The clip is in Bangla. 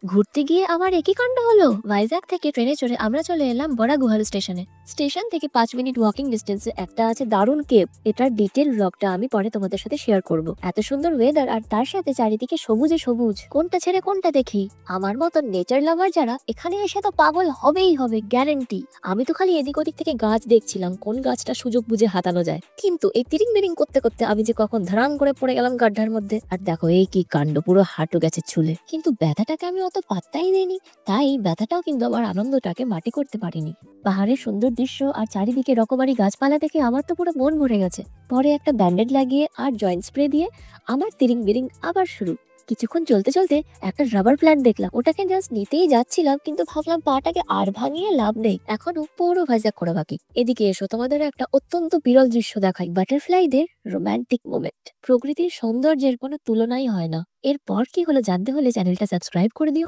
ঘুরতে গিয়ে আবার একই কাণ্ড হলো। ভাইজ্যাক থেকে ট্রেনে চড়ে আমরা চলে এলাম বড়াগুহাল স্টেশনে। স্টেশন থেকে 5 মিনিট ওয়াকিং ডিস্টেন্সে একটা আছে দারুণ কেভ। এটার ডিটেল ব্লগটা আমি পরে তোমাদের সাথে শেয়ার করব। এত সুন্দর ওয়েদার আর তার সাথে চারিদিকে সবুজে সবুজ, কোনটা ছেড়ে কোনটা দেখি। আমার মতন নেচার লাভার যারা এখানে এসে তো পাগল হবেই হবে, গ্যারান্টি। আমি তো খালি এদিক ওদিক থেকে গাছ দেখছিলাম, কোন গাছটা সুযোগ বুঝে হাতানো যায়। কিন্তু এই তিরিং বিরিং করতে করতে আমি যে কখন ধরাম করে পড়ে গেলাম গাড্ডার মধ্যে। আর দেখো এই কি কাণ্ড, পুরো হাঁটু গেছে ছুলে। কিন্তু ব্যথাটাকে আমি অত পাত্তাই দিইনি, তাই ব্যথাটাও কিন্তু আমার আনন্দটাকে মাটি করতে পারিনি। পাহাড়ের সুন্দর দৃশ্য আর চারিদিকে রকমারি গাছপালা দেখে আমার তো পুরো মন ভরে গেছে। পরে একটা ব্যান্ডেড লাগিয়ে আর জয়েন্ট স্প্রে দিয়ে আমার তিরিং বিরিং আবার শুরু। কিছুক্ষণ চলতে চলতে একটা রাবার প্ল্যান্ট দেখলাম, ওটাকে জাস্ট নিতেই যাচ্ছিলাম, কিন্তু ভাবলাম পাটাকে আর ভাঙিয়ে লাভ নেই, এখনো পুরো ভাইজ্যাক করা বাকি। এদিকে এসো, তোমাদের একটা অত্যন্ত বিরল দৃশ্য দেখাই, বাটারফ্লাইদের রোমান্টিক মোমেন্ট। প্রকৃতির সৌন্দর্যের কোনো তুলনাই হয় না। এরপর কি হলো জানতে হলে চ্যানেলটা সাবস্ক্রাইব করে দিও।